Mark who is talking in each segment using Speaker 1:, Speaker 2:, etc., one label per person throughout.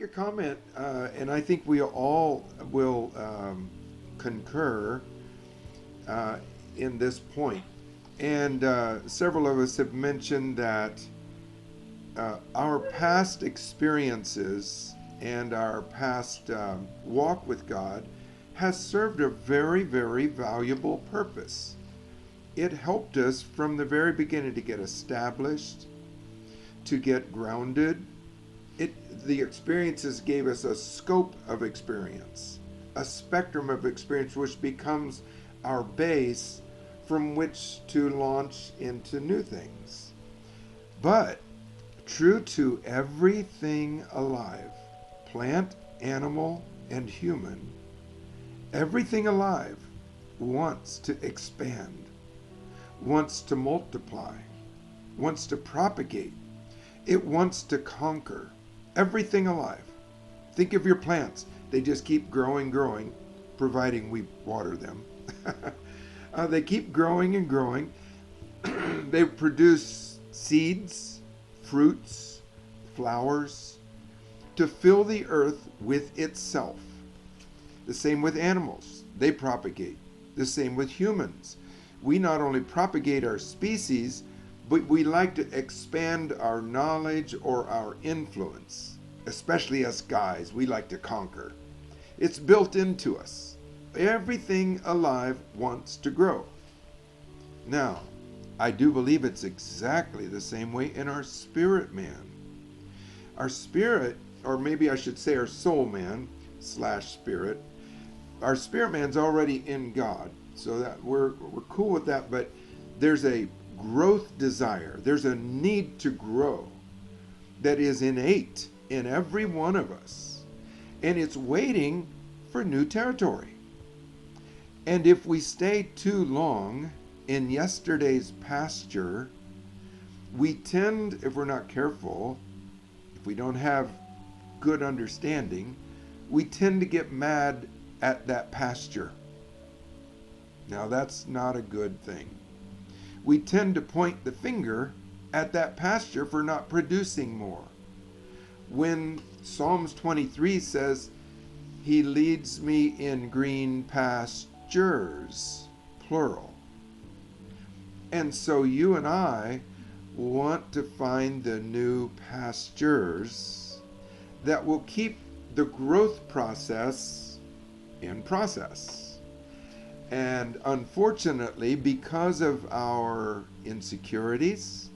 Speaker 1: a comment, and I think we all will concur uh, in this point. And several of us have mentioned that our past experiences and our past walk with God has served a very, very valuable purpose. It helped us from the very beginning to get established, to get grounded. The experiences gave us a scope of experience, a spectrum of experience, which becomes our base from which to launch into new things. But true to everything alive, plant, animal, and human, everything alive wants to expand, wants to multiply, wants to propagate. It wants to conquer. Everything alive. Think of your plants. They just keep growing, growing, providing we water them. They keep growing and growing. They produce seeds, fruits, flowers to fill the earth with itself. The same with animals. They propagate. The same with humans. We not only propagate our species, but we like to expand our knowledge or our influence. Especially us guys, we like to conquer. It's built into us. Everything alive wants to grow. Now, I do believe it's exactly the same way in our spirit man. Our spirit, or maybe I should say our soul man slash spirit, our spirit man's already in God. So that we're cool with that, but there's a growth desire. There's a need to grow that is innate in every one of us. And it's waiting for new territory. And if we stay too long in yesterday's pasture, we tend, if we're not careful, if we don't have good understanding, we tend to get mad at that pasture. Now that's not a good thing. We tend to point the finger at that pasture for not producing more. When Psalms 23 says, He leads me in green pastures, plural. And so you and I want to find the new pastures that will keep the growth process in process. And unfortunately, because of our insecurities,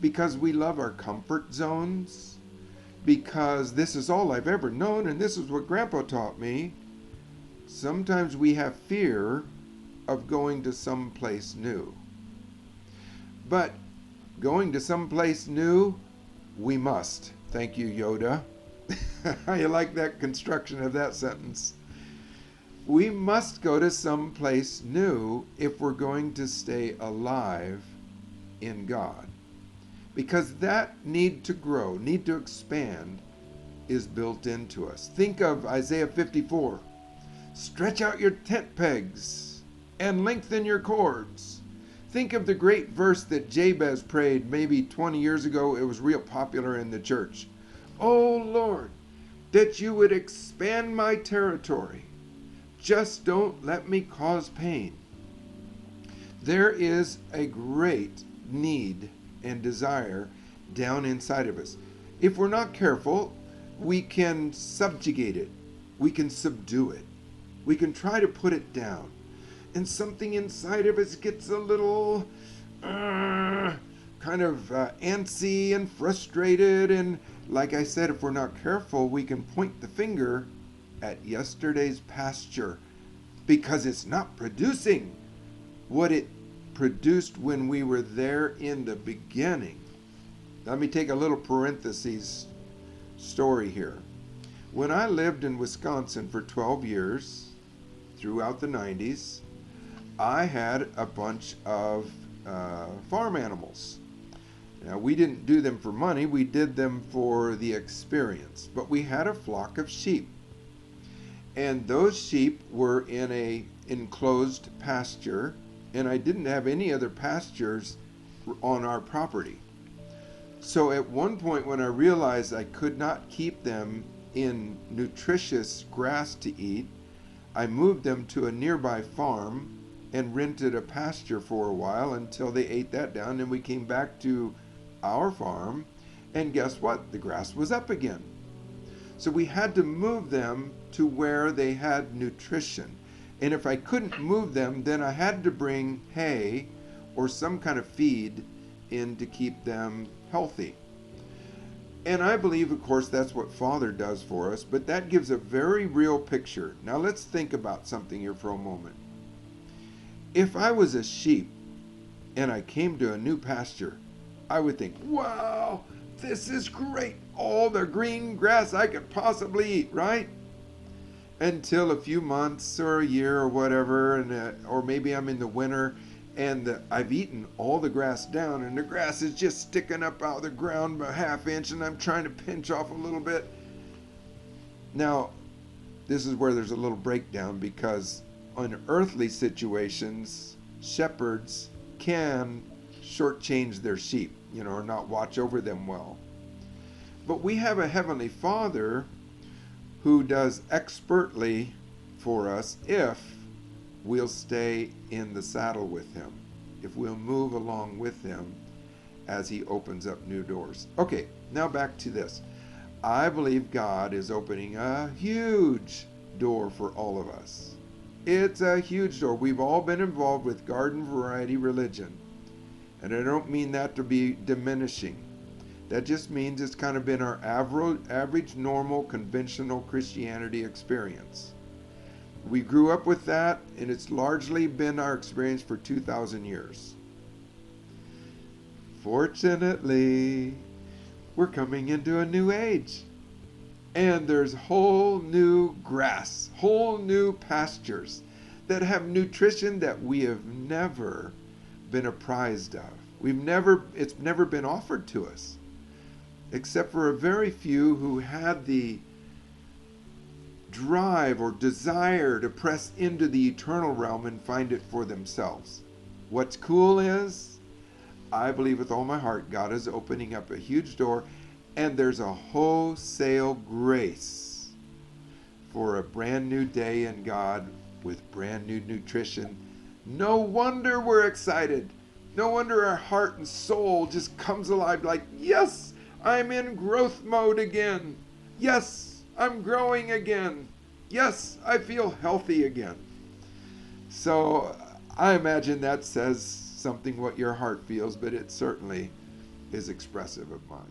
Speaker 1: because we love our comfort zones, because this is all I've ever known and this is what Grandpa taught me, sometimes we have fear of going to some place new. But going to some place new, we must. Thank you, Yoda. I like that construction of that sentence. We must go to some place new if we're going to stay alive in God. Because that need to grow, need to expand, is built into us. Think of Isaiah 54. Stretch out your tent pegs and lengthen your cords. Think of the great verse that Jabez prayed maybe 20 years ago. It was real popular in the church. Oh Lord, that you would expand my territory. Just don't let me cause pain. There is a great need and desire down inside of us. If we're not careful, we can subjugate it. We can subdue it. We can try to put it down. And something inside of us gets a little kind of antsy and frustrated. And like I said, if we're not careful, we can point the finger at yesterday's pasture because it's not producing what it produced when we were there in the beginning. Let me take a little parentheses story here. When I lived in Wisconsin for 12 years, throughout the 90s, I had a bunch of farm animals. Now, we didn't do them for money, we did them for the experience. But we had a flock of sheep. And those sheep were in a enclosed pasture, and I didn't have any other pastures on our property. So at one point when I realized I could not keep them in nutritious grass to eat, I moved them to a nearby farm and rented a pasture for a while until they ate that down. And we came back to our farm, and guess what? The grass was up again. So we had to move them to where they had nutrition. And if I couldn't move them, then I had to bring hay or some kind of feed in to keep them healthy. And I believe, of course, that's what Father does for us, but that gives a very real picture. Now let's think about something here for a moment. If I was a sheep and I came to a new pasture, I would think, wow, this is great. All the green grass I could possibly eat, right? Until a few months or a year or whatever, or maybe I'm in the winter and I've eaten all the grass down and the grass is just sticking up out of the ground by a half inch and I'm trying to pinch off a little bit. Now, this is where there's a little breakdown, because in earthly situations, shepherds can shortchange their sheep, or not watch over them well. But we have a Heavenly Father who does expertly for us if we'll stay in the saddle with Him, if we'll move along with Him as He opens up new doors. Okay, now back to this. I believe God is opening a huge door for all of us. It's a huge door. We've all been involved with garden variety religion. And I don't mean that to be diminishing. That just means it's kind of been our average, normal, conventional Christianity experience. We grew up with that, and it's largely been our experience for 2,000 years. Fortunately, we're coming into a new age. And there's whole new grass, whole new pastures that have nutrition that we have never been apprised of. It's never been offered to us, except for a very few who had the drive or desire to press into the eternal realm and find it for themselves. What's cool is, I believe with all my heart, God is opening up a huge door, and there's a wholesale grace for a brand new day in God with brand new nutrition. No wonder we're excited. No wonder our heart and soul just comes alive like, yes, I'm in growth mode again. Yes, I'm growing again. Yes, I feel healthy again. So I imagine that says something what your heart feels, but it certainly is expressive of mine.